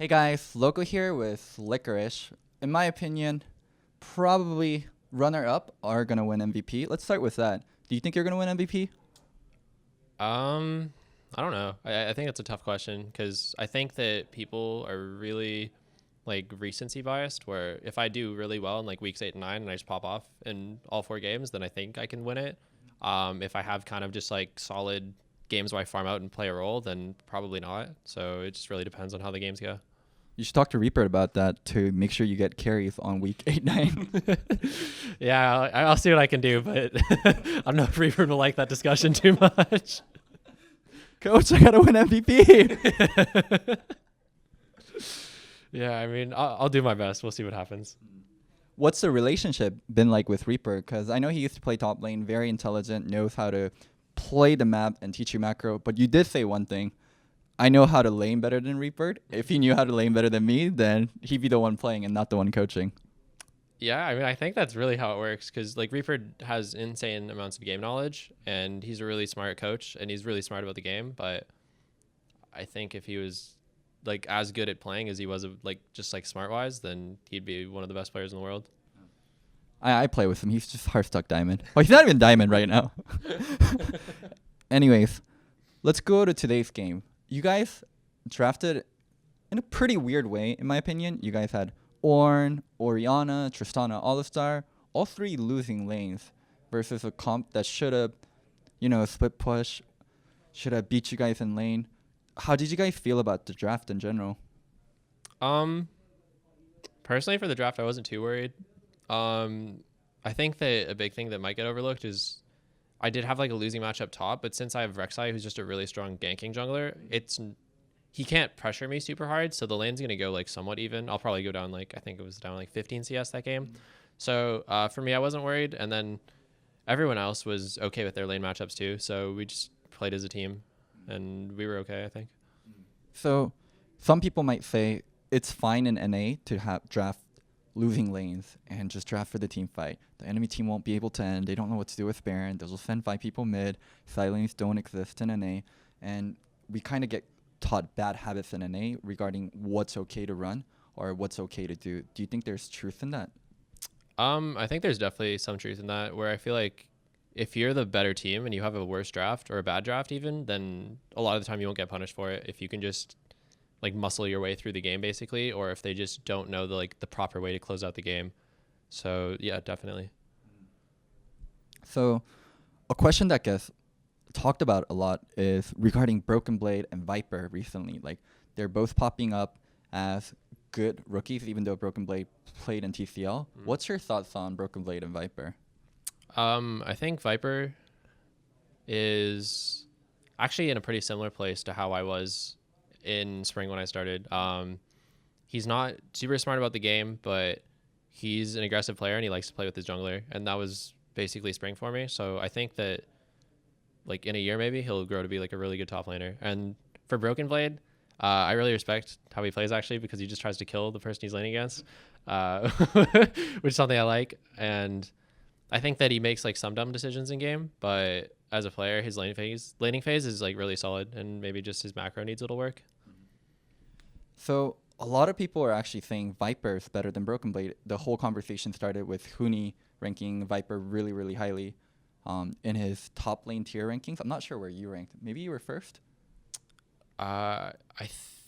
Hey guys, Loco here with Licorice. In my opinion, probably runner-up are gonna win MVP. Let's start with that. Do you think you're gonna win MVP? I don't know. I think it's a tough question because I think that people are really like recency biased. Where if I do really well in like weeks 8 and 9 and I just pop off in all 4 games, then I think I can win it. If I have kind of just like solid games where I farm out and play a role, then probably not. So it just really depends on how the games go. You should talk to Reapered about that to make sure you get carries on week 8, 9. Yeah, I'll see what I can do, but I don't know if Reaper will like that discussion too much. Coach, I gotta win MVP. Yeah, I mean, I'll do my best. We'll see what happens. What's the relationship been like with Reaper? Because I know he used to play top lane, very intelligent, knows how to play the map and teach you macro. But you did say one thing. I know how to lane better than Reaper. If he knew how to lane better than me, then he'd be the one playing and not the one coaching. Yeah, I mean, I think that's really how it works because like Reaper has insane amounts of game knowledge and he's a really smart coach and he's really smart about the game. But I think if he was like as good at playing as he was like just like smart wise, then he'd be one of the best players in the world. I play with him. He's just Hearthstuck Diamond. Oh, he's not even Diamond right now. Anyways, let's go to today's game. You guys drafted in a pretty weird way, in my opinion. You guys had Ornn, Orianna, Tristana, Alistar, all three losing lanes versus a comp that should have, split push, should have beat you guys in lane. How did you guys feel about the draft in general? Personally for the draft, I wasn't too worried. I think that a big thing that might get overlooked is I did have like a losing match up top, but since I have Rek'Sai, who's just a really strong ganking jungler, he can't pressure me super hard, so the lane's gonna go like somewhat even. I'll probably go down like I think it was down like 15 CS that game. So for me, I wasn't worried, and then everyone else was okay with their lane matchups too. So we just played as a team, and we were okay, I think. So some people might say it's fine in NA to have draft losing lanes and just draft for the team fight. The enemy team won't be able to end. They don't know what to do with Baron. They'll send 5 people mid. Side lanes don't exist in NA. And we kind of get taught bad habits in NA regarding what's okay to run or what's okay to do. Do you think there's truth in that? I think there's definitely some truth in that, where I feel like if you're the better team and you have a worse draft or a bad draft even, then a lot of the time you won't get punished for it if you can just like muscle your way through the game basically, or if they just don't know the proper way to close out the game. So yeah, definitely. So a question that gets talked about a lot is regarding Broken Blade and Viper recently. Like they're both popping up as good rookies, even though Broken Blade played in TCL. What's your thoughts on Broken Blade and Viper? I think Viper is actually in a pretty similar place to how I was in spring when I started. He's not super smart about the game, but he's an aggressive player and he likes to play with his jungler, and that was basically spring for me. So I think that like in a year maybe he'll grow to be like a really good top laner. And for Broken Blade, I really respect how he plays actually, because he just tries to kill the person he's laning against, which is something I like. And I think that he makes like some dumb decisions in game, but as a player, his laning phase is like really solid, and maybe just his macro needs a little work. So a lot of people are actually saying Viper is better than Broken Blade. The whole conversation started with Huni ranking Viper really, really highly in his top lane tier rankings. I'm not sure where you ranked. Maybe you were first? I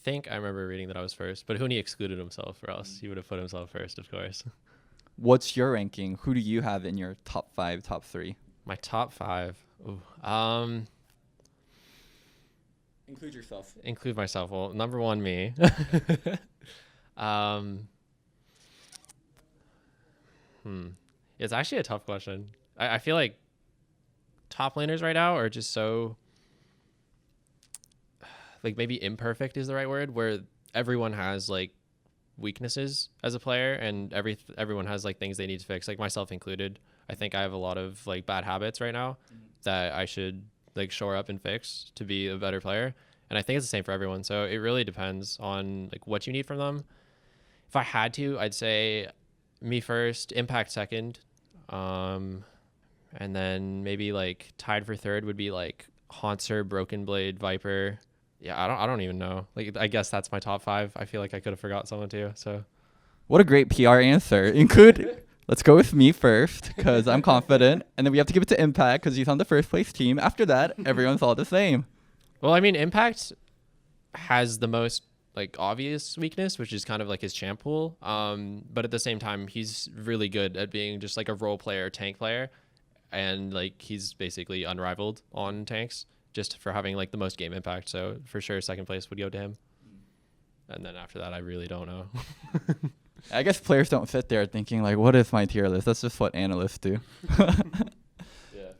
think I remember reading that I was first, but Huni excluded himself, or else he would have put himself first, of course. What's your ranking? Who do you have in your top 5, top 3? My top 5. Ooh. Include yourself. Include myself. Well, number 1, me. It's actually a tough question. I feel like top laners right now are just so like maybe imperfect is the right word, where everyone has like weaknesses as a player, and everyone has like things they need to fix, like myself included. I think I have a lot of like bad habits right now that I should like shore up and fix to be a better player. And I think it's the same for everyone. So it really depends on like what you need from them. If I had to, I'd say me first, Impact second, and then maybe like tied for third would be like Haunter, Broken Blade, Viper. Yeah, I don't even know. Like, I guess that's my top 5. I feel like I could have forgot someone too. So What a great PR answer. Include. Let's go with me first because I'm confident, and then we have to give it to Impact because he's on the first place team. After that, everyone's all the same. well, I mean, Impact has the most like obvious weakness, which is kind of like his champ pool. But at the same time, he's really good at being just like a role player, tank player, and like he's basically unrivaled on tanks just for having like the most game impact. So for sure, second place would go to him. And then after that, I really don't know. I guess players don't sit there thinking like, what is my tier list? That's just what analysts do. Yeah.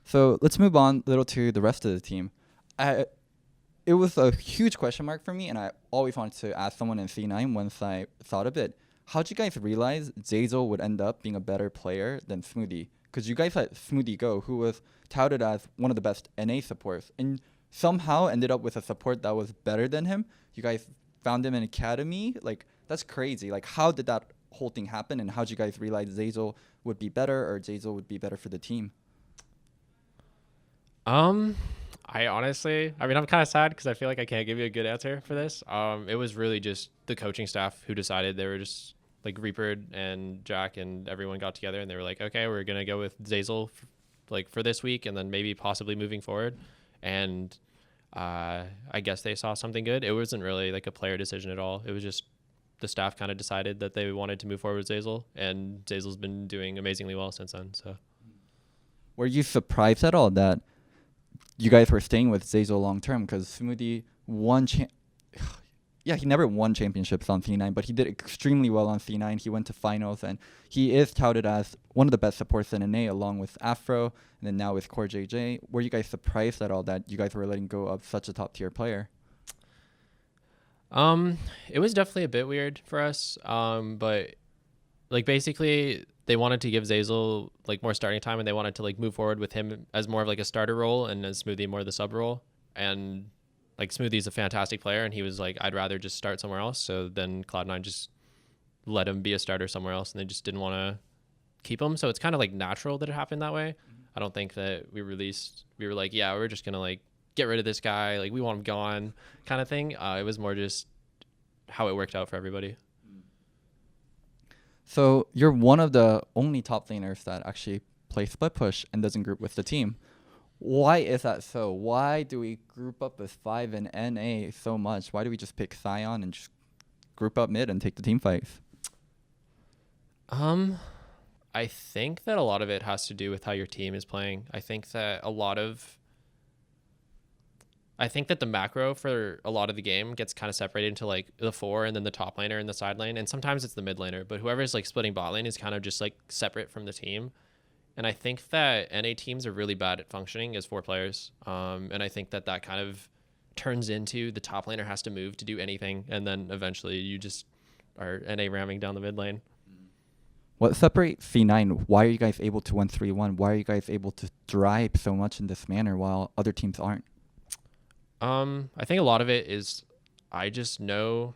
So let's move on a little to the rest of the team. It was a huge question mark for me, and I always wanted to ask someone in C9 once I thought of it. How'd you guys realize Zazel would end up being a better player than Smoothie? Because you guys let Smoothie go, who was touted as one of the best NA supports, and somehow ended up with a support that was better than him. You guys found him in Academy. Like, that's crazy. Like, how did that whole thing happen, and how'd you guys realize Zazel would be better or Zazel would be better for the team? I honestly, I mean, I'm kind of sad because I feel like I can't give you a good answer for this. It was really just the coaching staff who decided. They were just like Reapered and Jack and everyone got together and they were like, okay, we're going to go with Zazel like for this week and then maybe possibly moving forward. And I guess they saw something good. It wasn't really like a player decision at all. It was just the staff kind of decided that they wanted to move forward with Zazel, and Zazel's been doing amazingly well since then. So, Were you surprised at all that you guys were staying with Zazel long term? Because Smoothie won. Yeah, he never won championships on C9, but he did extremely well on C9. He went to finals, and he is touted as one of the best supports in NA, along with Afro, and then now with Core JJ. Were you guys surprised at all that you guys were letting go of such a top tier player? it was definitely a bit weird for us. But like basically they wanted to give Zazel like more starting time and they wanted to like move forward with him as more of like a starter role and as Smoothie more the sub role. And like Smoothie's a fantastic player and he was like, I'd rather just start somewhere else. So then Cloud9 just let him be a starter somewhere else and they just didn't want to keep him. So it's kind of like natural that it happened that way. I don't think that we were like, yeah, we're just going to like get rid of this guy. Like we want him gone kind of thing. It was more just how it worked out for everybody. So you're one of the only top laners that actually play split push and doesn't group with the team. Why is that so? Why do we group up as 5 in NA so much? Why do we just pick Sion and just group up mid and take the team fights? I think that a lot of it has to do with how your team is playing. I think that the macro for a lot of the game gets kind of separated into like the 4 and then the top laner and the side lane. And sometimes it's the mid laner, but whoever's like splitting bot lane is kind of just like separate from the team. And I think that NA teams are really bad at functioning as 4 players. And I think that kind of turns into the top laner has to move to do anything. And then eventually you just are NA ramming down the mid lane. What separates C9? Why are you guys able to win 3-1? Why are you guys able to drive so much in this manner while other teams aren't? I think a lot of it is I just know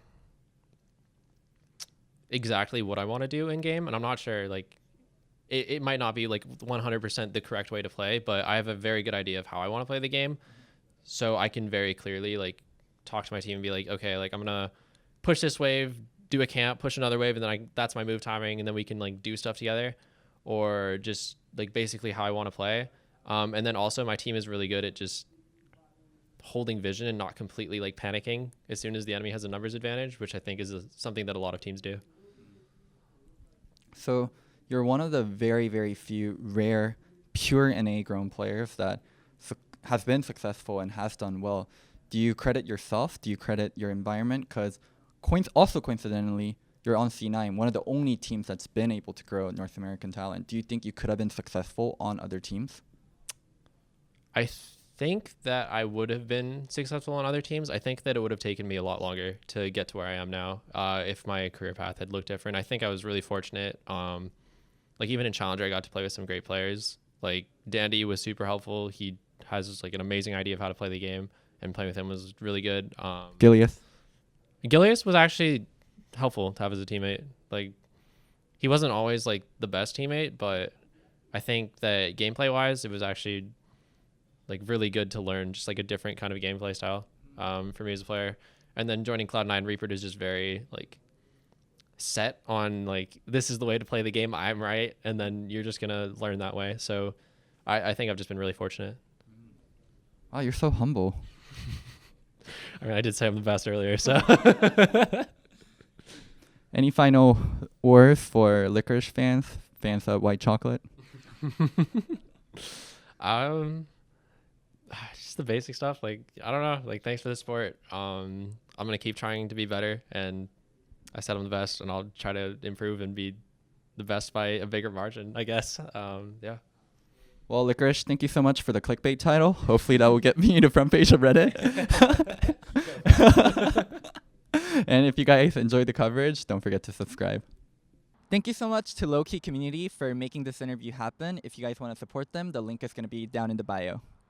exactly what I want to do in game. And I'm not sure, like, it might not be like 100% the correct way to play, but I have a very good idea of how I want to play the game. So I can very clearly like talk to my team and be like, okay, like I'm going to push this wave, do a camp, push another wave. And then that's my move timing. And then we can like do stuff together or just like basically how I want to play. And then also my team is really good at just holding vision and not completely like panicking as soon as the enemy has a numbers advantage, which I think is something that a lot of teams do. So you're one of the very, very few rare pure NA grown players that has been successful and has done well. Do you credit yourself? Do you credit your environment? Because also coincidentally, you're on C9, one of the only teams that's been able to grow North American talent. Do you think you could have been successful on other teams? I think that I would have been successful on other teams. I think that it would have taken me a lot longer to get to where I am now if my career path had looked different. I think I was really fortunate. Like even in Challenger, I got to play with some great players. Like Dandy was super helpful. He has like an amazing idea of how to play the game, and playing with him was really good. Gilius was actually helpful to have as a teammate. Like he wasn't always like the best teammate, but I think that gameplay wise, it was actually like really good to learn just like a different kind of gameplay style. for me as a player. And then joining Cloud9, Reapered is just very like set on like, this is the way to play the game. I'm right. And then you're just going to learn that way. So I think I've just been really fortunate. Wow, you're so humble. I mean, I did say I'm the best earlier, so. Any final words for Licorice fans of white chocolate? Just the basic stuff. Like, I don't know. Like, thanks for the support. I'm gonna keep trying to be better, and I said I'm the best, and I'll try to improve and be the best by a bigger margin, I guess. Yeah. Well, Licorice, thank you so much for the clickbait title. Hopefully that will get me to front page of Reddit. And if you guys enjoyed the coverage, don't forget to subscribe. Thank you so much to Low Key Community for making this interview happen. If you guys want to support them, the link is going to be down in the bio.